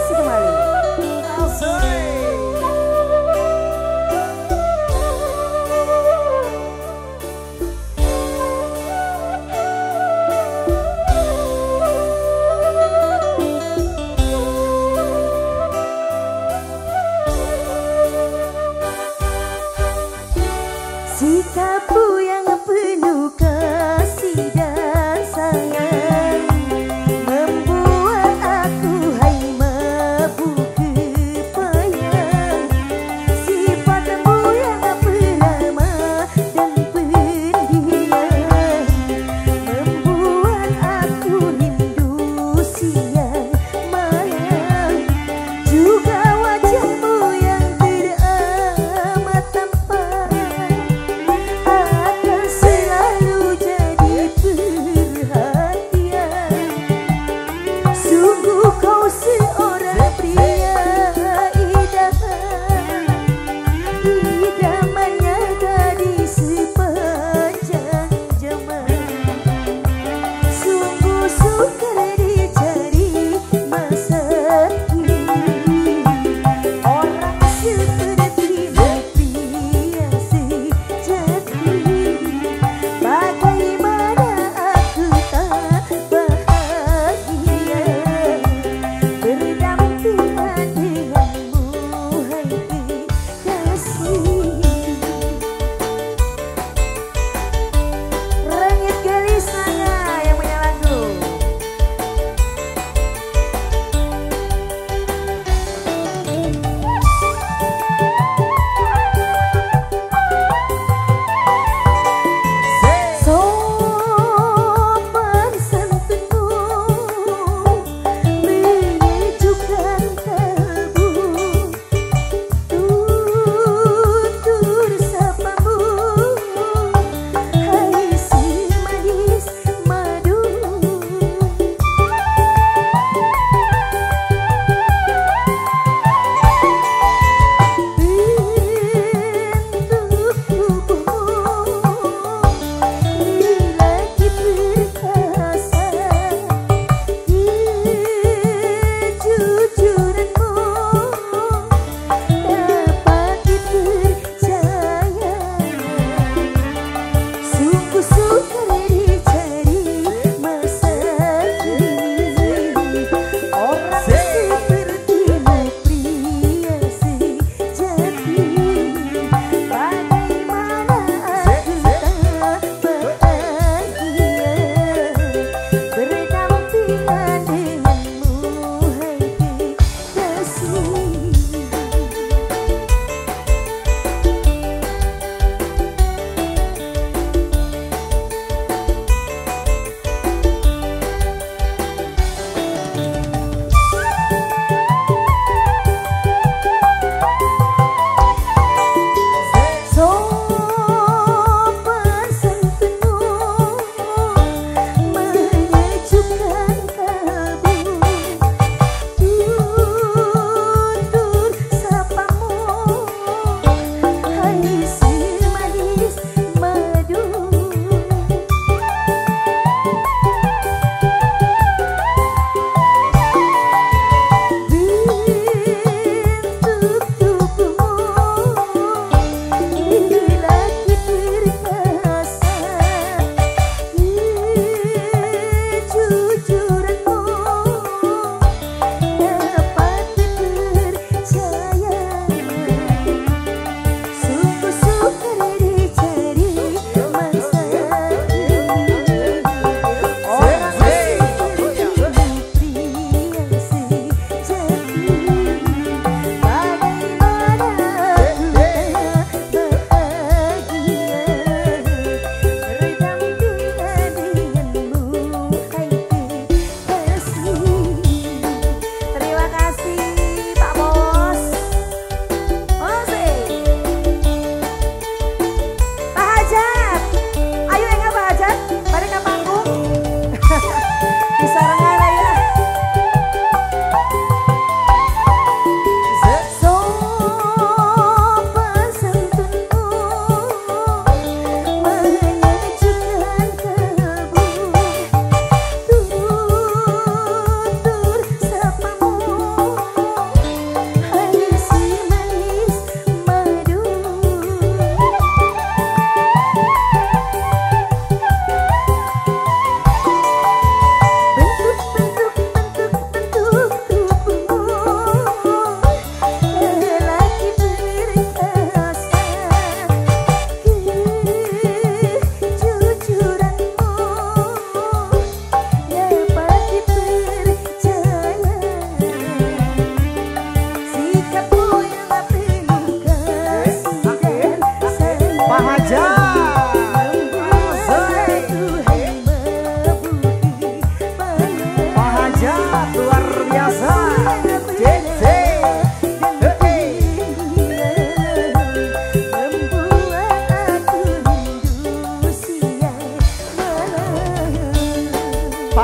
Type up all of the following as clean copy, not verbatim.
Masih kembali. Sikapmu yang penuh kasih dan sayang membuat aku hai mabuk.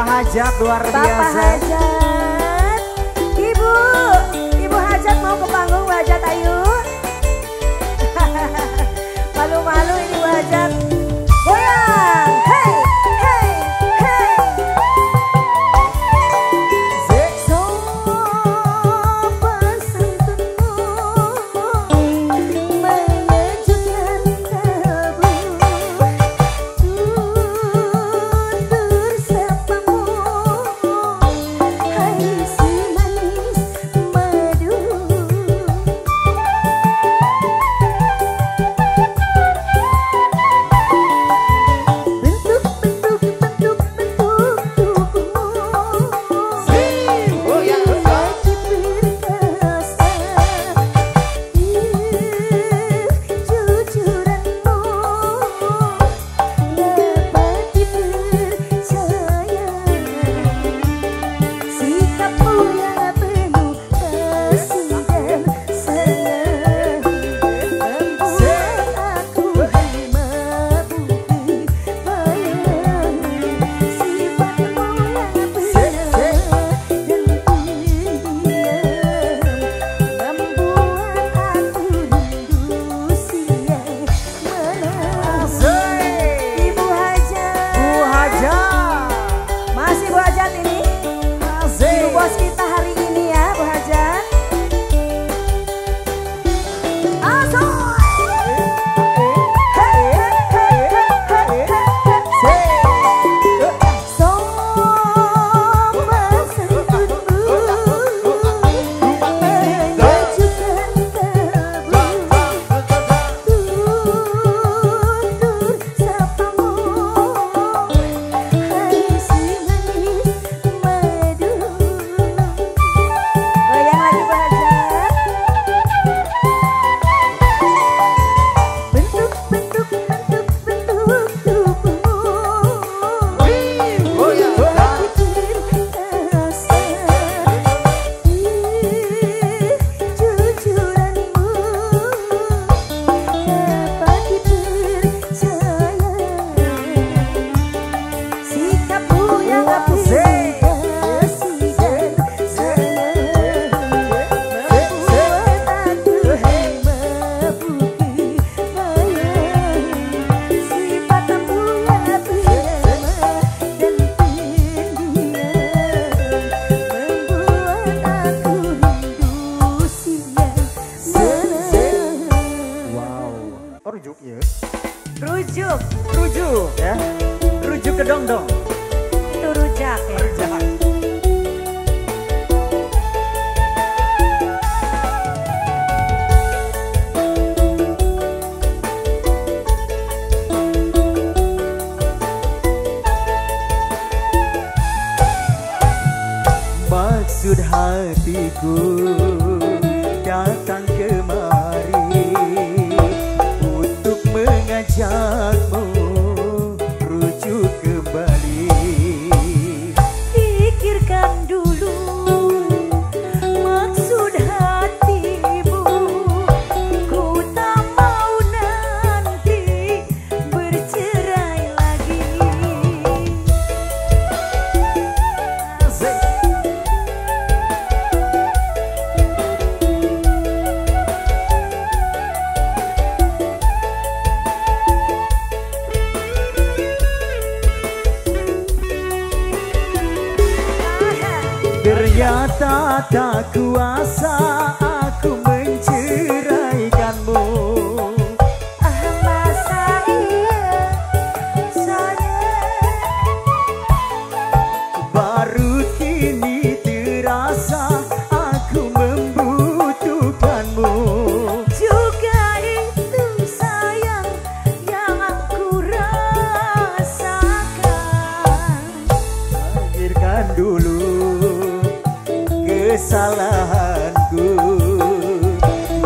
Pak Hajat luar biasa. Bapak Hajat, Ibu Hajat mau ke panggung, Bu Hajat ayo. Malu-malu ini Bu Hajat. Goyang, hey, hey, hey. Sopan santunmu mengejutkan kalbu. Tutur sapamu, hai si manis madu. Bos kita hari ini ya, Bu Hajat. Rujuk ya. Rujuk ke dong-dong. Itu rujak ya. Rujak. Maksud hatiku datang kemari untuk mengajakmu rujuk kembali. Pikirkan dulu maksud hatimu, ku tak mau nanti bercerai lagi. Ternyata tak kuasa aku menceraikanmu. Masa iya sadar, Baru kini terasa aku membutuhkanmu. juga itu sayang yang aku rasakan. Pikirkan dulu kesalahanku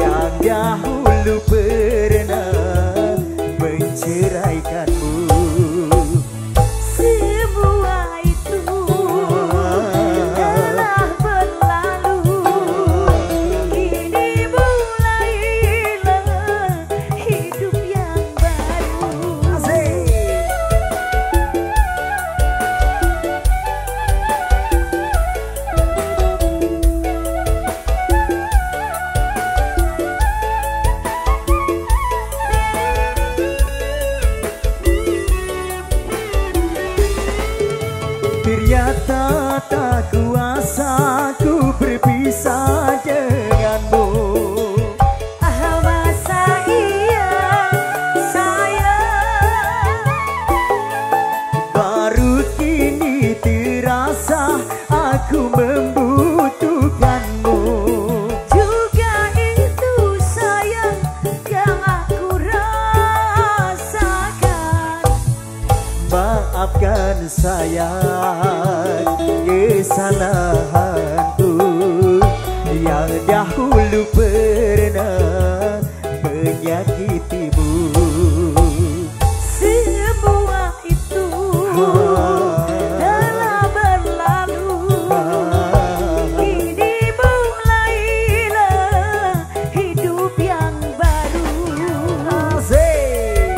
yang dahulu pernah menceraikanmu. Semua itu telah berlalu, kini mulailah hidup yang baru. Ternyata tak kuasa ku berpisah denganmu. Ah, masa iya sayang, Baru kini terasa aku membutuhkanmu. juga itu sayang yang aku rasakan. Maafkan sayang kesalahanku yang dahulu pernah menyakitimu. Semua itu telah berlalu, kini mulailah hidup yang baru. Asik.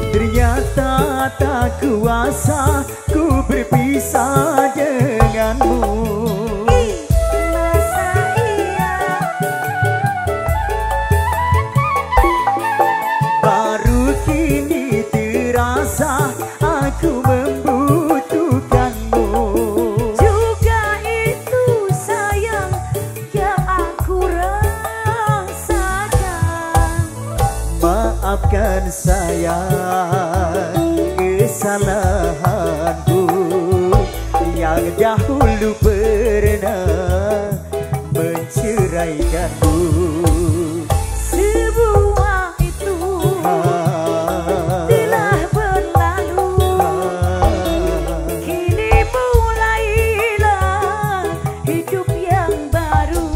Ternyata tak kuasa ku berpisah denganmu. Masa iya Baru kini terasa aku membutuhkanmu. juga itu sayang yang aku rasakan. Maafkan sayang kesalahanku yang dahulu pernah menceraikanmu. Semua itu telah berlalu, kini mulailah hidup yang baru.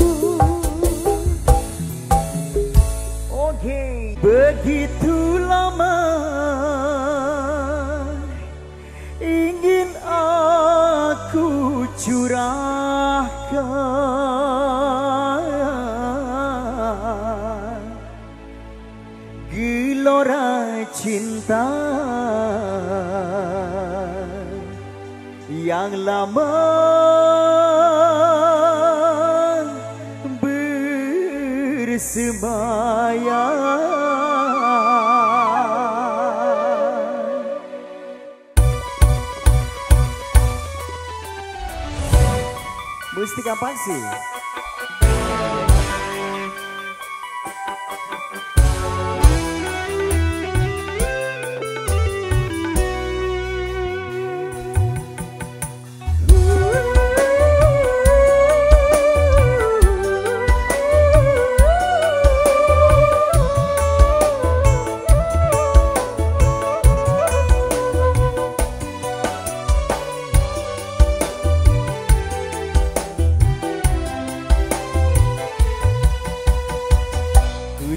Oke, begitu lama ingin aku curahkan gelora cinta yang lama bersemayam. Mustika Paksi.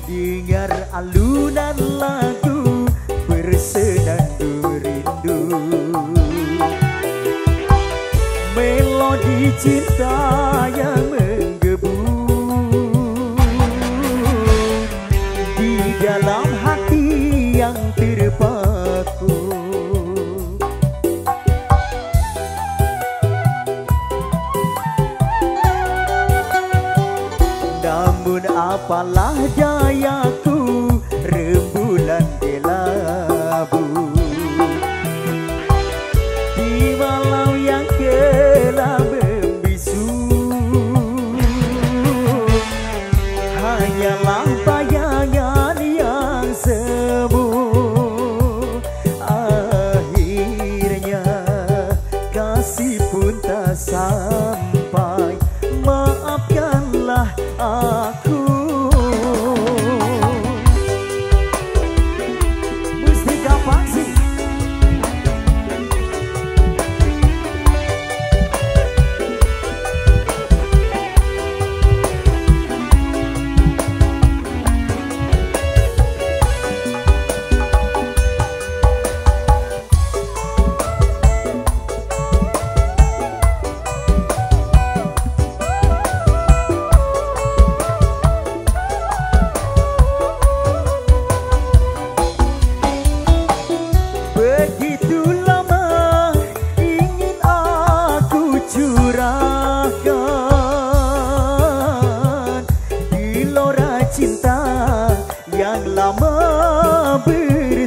Dengar alunan lagu bersenandung rindu, melodi cinta yang menggebu di dalam hati yang terpaku. Namun apalah dayaku, rembulan kelabu di malam yang gelap membisu.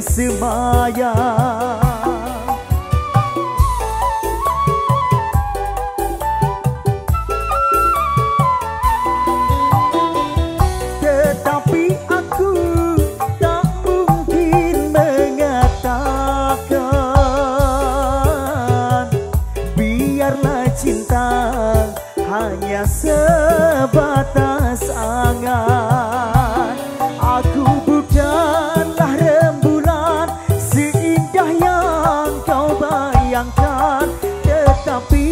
bersemayam. Tetapi aku tak mungkin mengatakan biarlah cinta hanya sebatas angan. Aku bukanlah rembulan seindah yang kau bayangkan, tetapi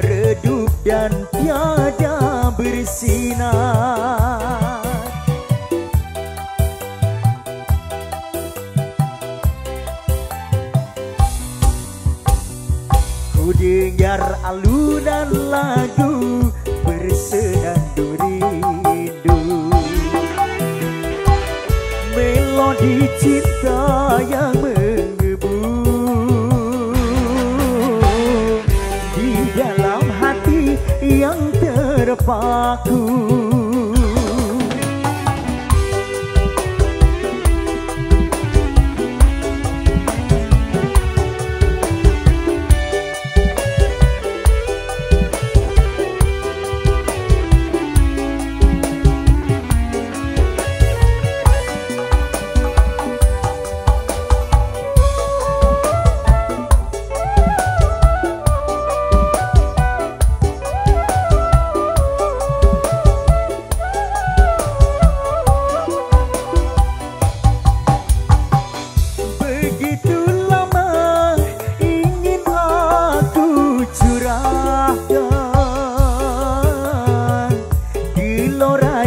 redup dan tiada bersinar. Ku dengar alunan lagu bersenandung rindu, melodi cinta yang menggebu di dalam hati yang terpaku.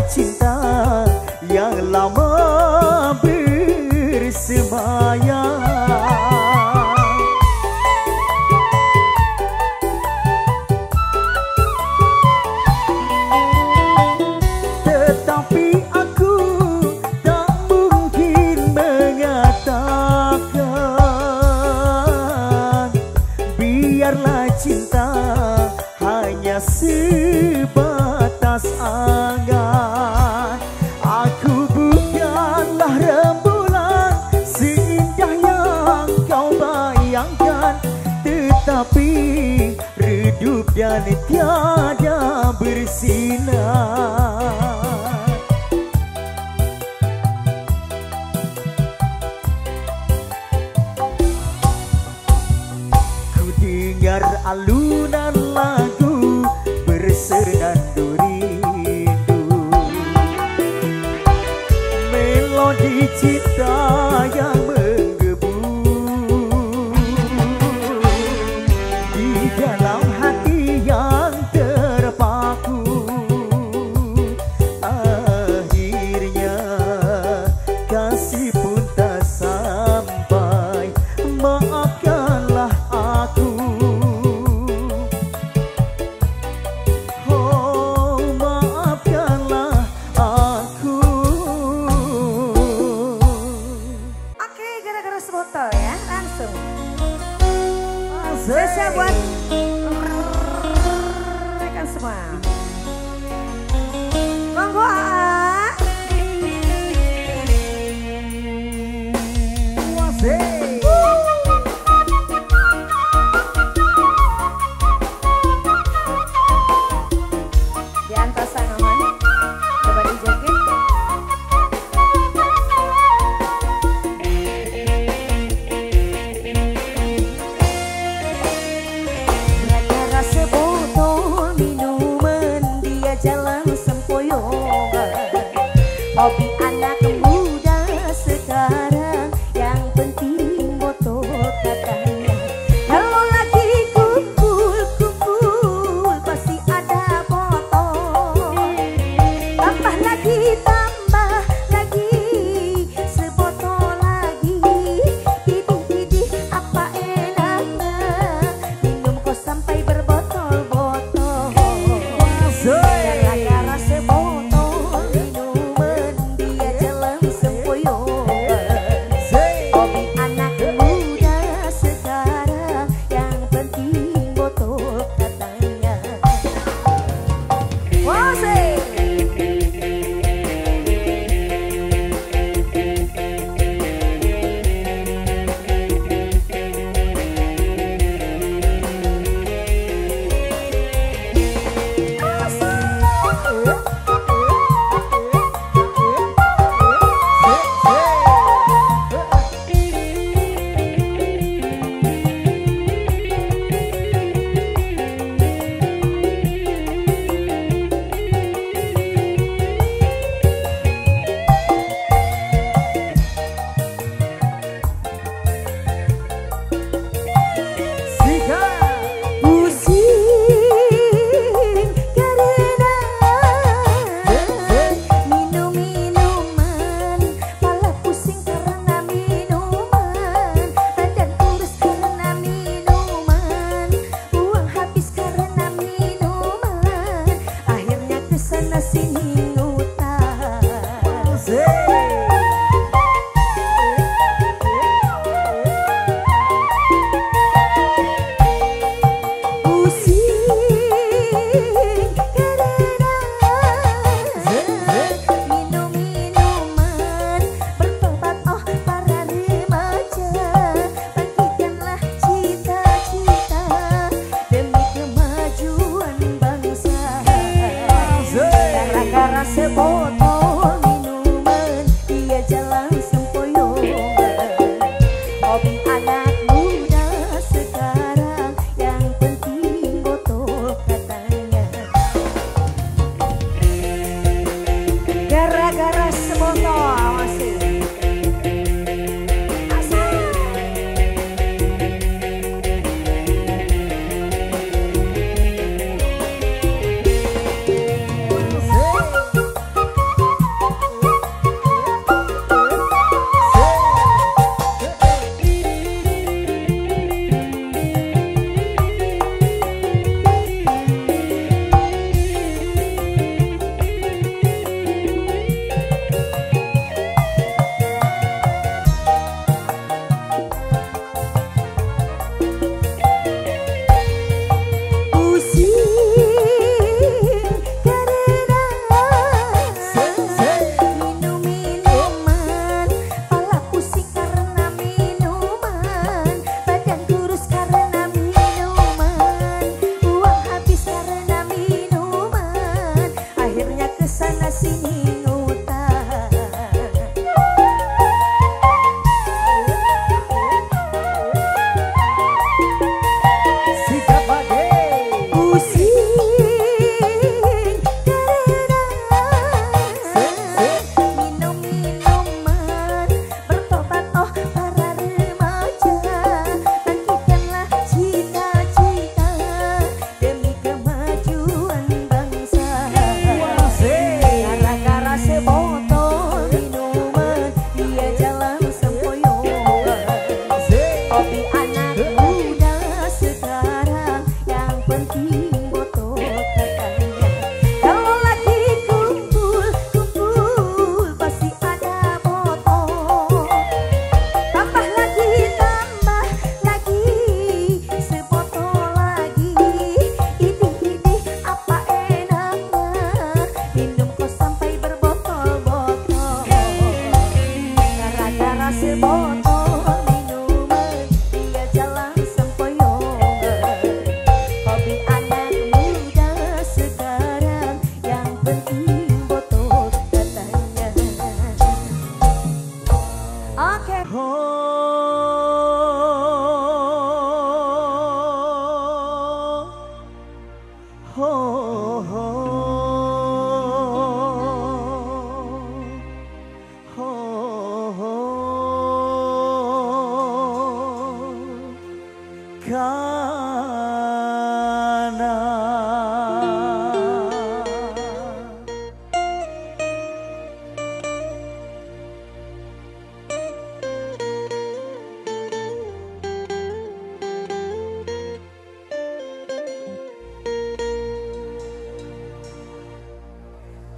Cinta yang lama bersemayam, tetapi aku tak mungkin mengatakan biarlah cinta hanya sebatas angan. Aku bukanlah rembulan seindah yang kau bayangkan, tetapi redup dan tiada bersinar. Ku dengar alunan lagu bersenandung rindu, melodi cinta yang menggebu di dalam hati yang terpaku. Akhirnya kasih pun tak sampai, maafkanlah aku. Oh, maafkanlah aku. Oke, gara-gara sebotol ya, langsung. Spesial buat rekan semua. Monggo Aa. Diantar sangaman, coba dijoget. Gara-gara sebotol minuman dia jalan sempoyongan. Hobi anak muda sekarang yang penting motor minuman hingga jalan sempoyongan. Hobi anak muda sekarang yang penting botol katanya. Oke.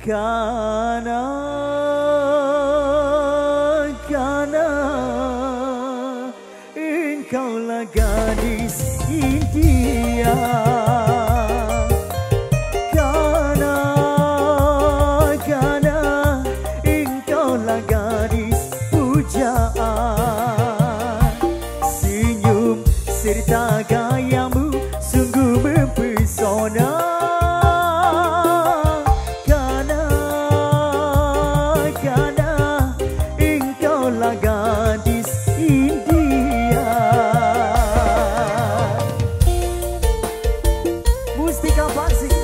Karena engkaulah gadis India. Karena engkaulah gadis pujaan. Senyum serta gayamu sungguh mempesona. Gadis India. Mustika Pasik.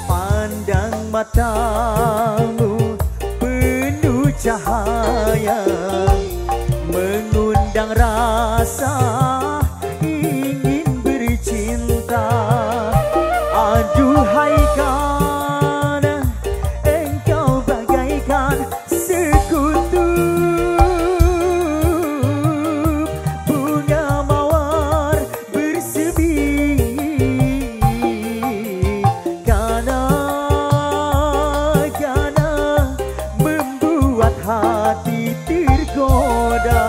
Pandang matamu penuh cahaya, mengundang rasa ingin bercinta. Aduhai karena engkau bagaikan sekutu bunga mawar bersemi. Karena membuat hati tergoda.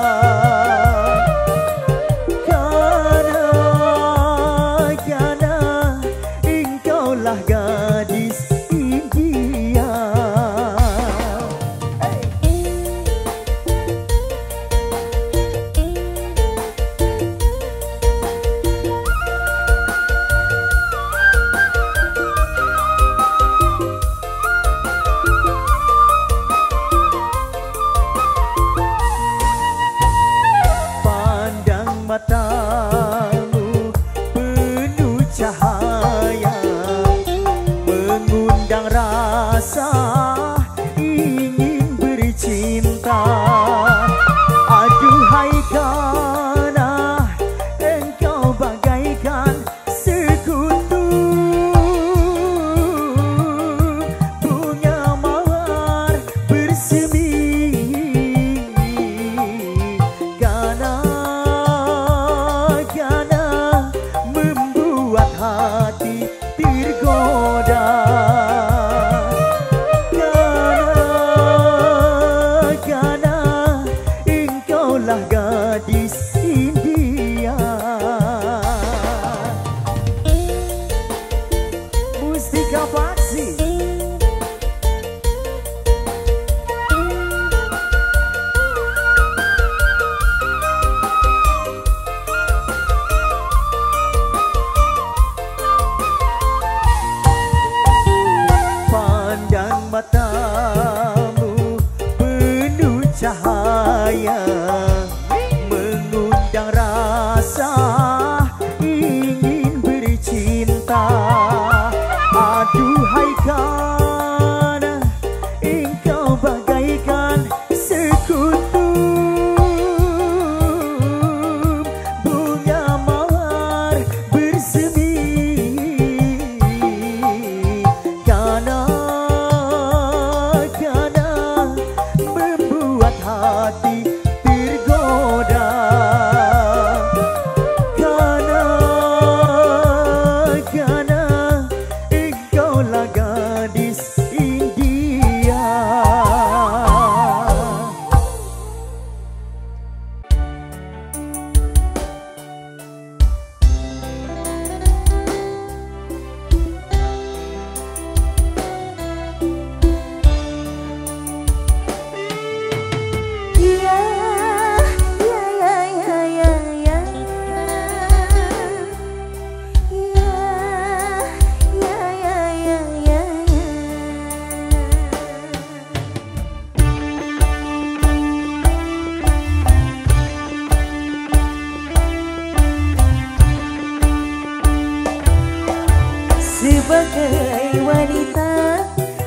Sebagai wanita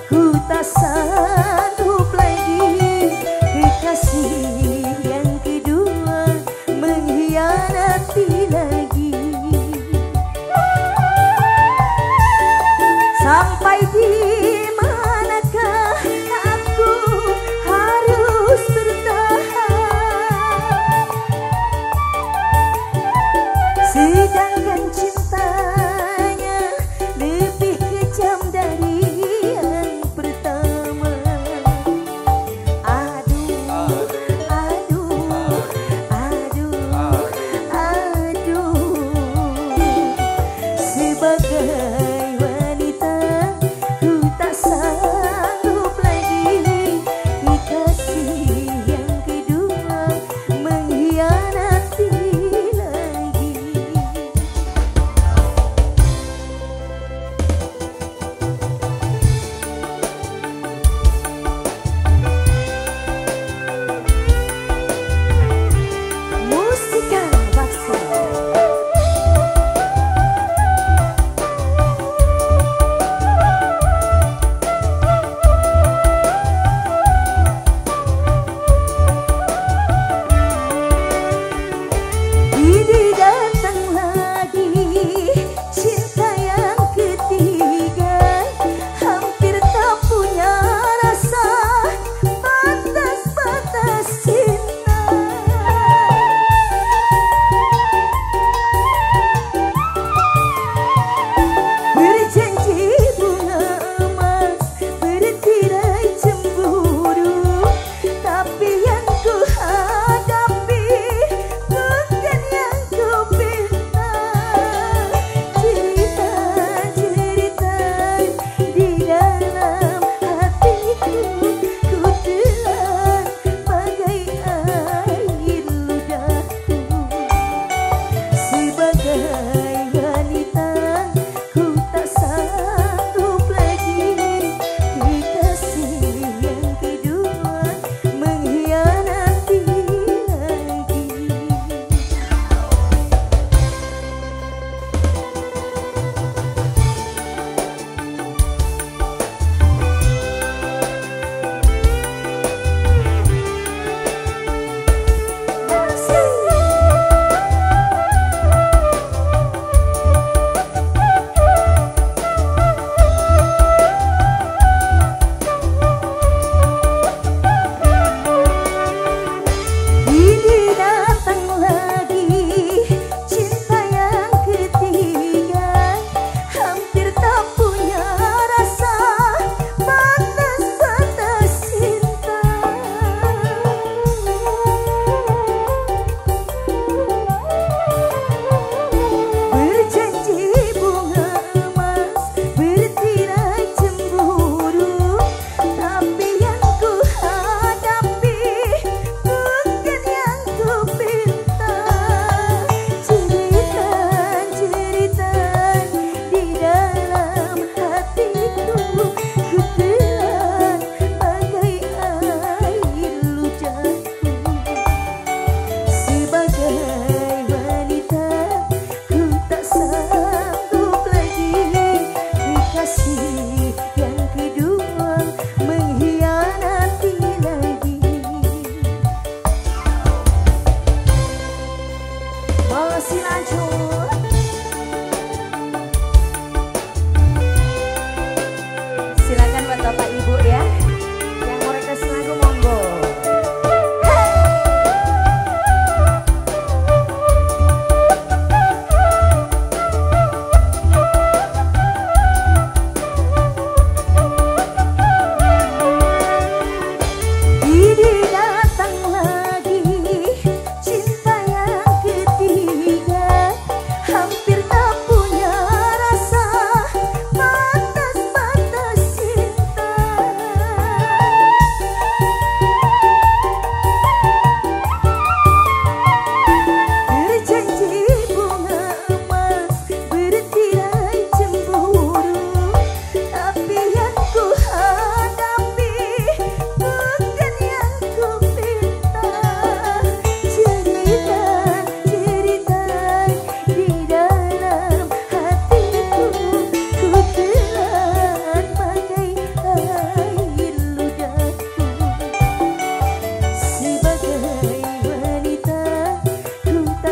ku tak sanggup lagi kekasih yang kedua mengkhianati lagi. Sampai di manakah aku harus bertahan, sedangkan cintanya lebih kejam dari yang pertama. Aduh, aduh, aduh, aduh. Sebagai wanita ku tak sanggup lagi kekasih yang kedua mengkhianati lagi. Mustika Baksa. Ini datang lagi cinta yang ketiga, hampir tak punya rasa batas-batas cinta. Berjanji bunga emas, bertirai cemburu, tapi yang ku hadapi bukan yang ku pinta. Cerita-cerita di dalam hatiku ku telan bagai air ludahku. Sebagai wanita ku tak sanggup lagi kekasih yang kedua mengkhianati lagi. Ini datang lagi cinta yang ketiga, hampir tak punya rasa batas-batas cinta. Berjanji bunga emas, bertirai cemburu, tapi yang ku hadapi bukan yang ku pinta. Cerita-cerita di dalam hatiku ku telan bagai air ludahku. Sebagai wanita ku tak sanggup lagi kekasih yang kedua mengkhianati lagi. Masih lanjut. Silakan buat Bapak Ibu ya, yang mau request lagu monggo. Ini datang lagi cinta yang ketiga,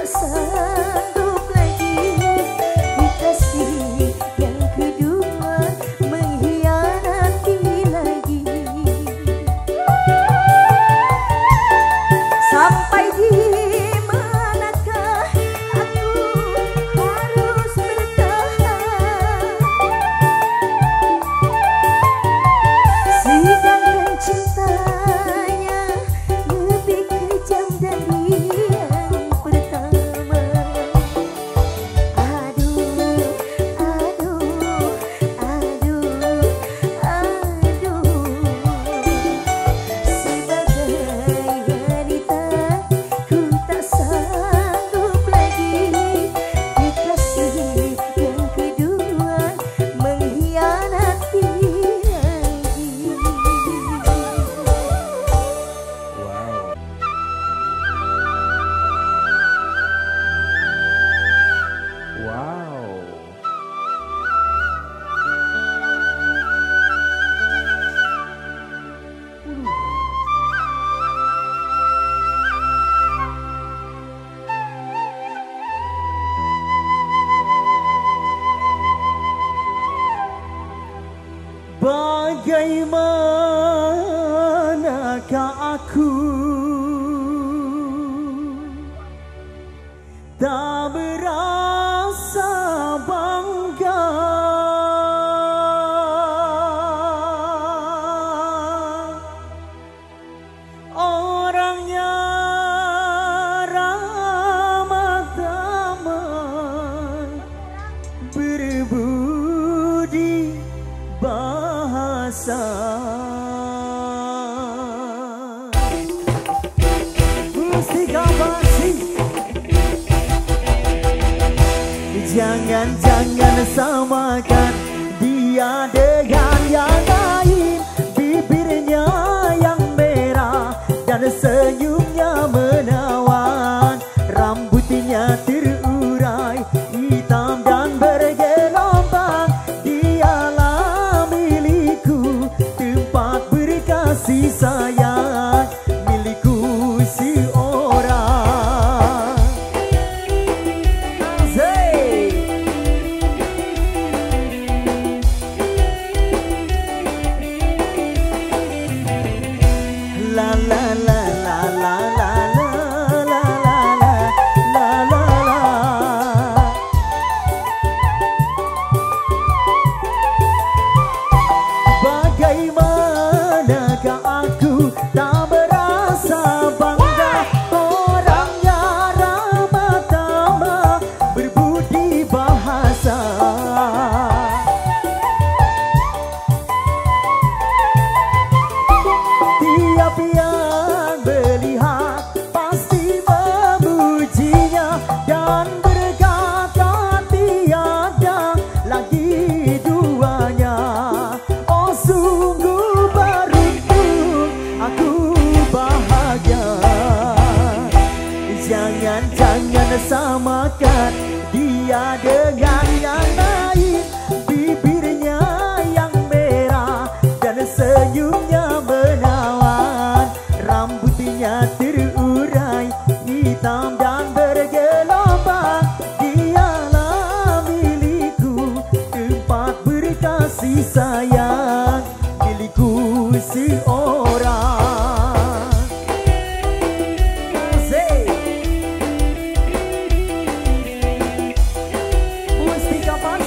sanggup lagi kekasih yang kedua mengkhianati lagi. Sampai di manakah aku harus bertahan, sedangkan cintanya lebih kejam dari yang pertama. Aduh, aduh, aduh, aduh. Sebagai wanita ku tak sanggup lagi kekasih yang kedua mengkhianati lagi. Wow. Bagaimanakah aku tak berasa bangga orangnya ramah tamah berbudi bahasa. Mustika Basi. Jangan-jangan samakan dia dengan yang lain. Bibirnya yang merah dan senyumnya menawan. Rambutnya terurai hitam dan bergelombang. Dialah milikku, tempat berkasih sayang, milikku seorang. Azay. La la la la la la la la la la la la. Bagaimanakah aku tak merasa bangga orangnya ramah tamah berbudi bahasa. Tiap yang melihat pasti memujinya dan berkata tiada lagi duanya. Oh sungguh beruntung aku bahagia. Jangan-jangan samakan dia dengan yang lain. Bibirnya yang merah dan senyumnya menawan. Rambutnya terurai hitam dan bergelombang. Dialah milikku, tempat berkasih sayang, milikku seorang. Mustika Basi.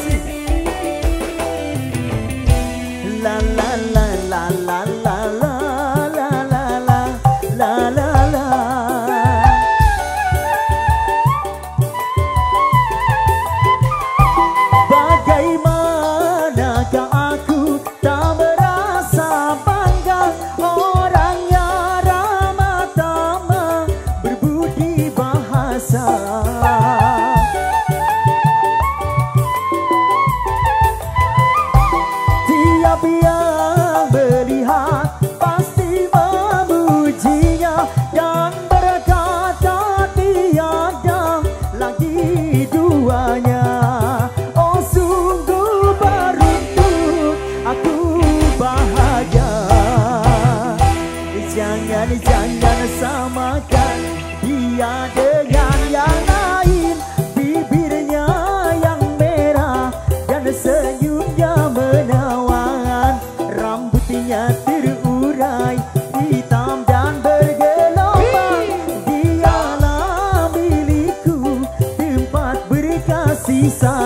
bisa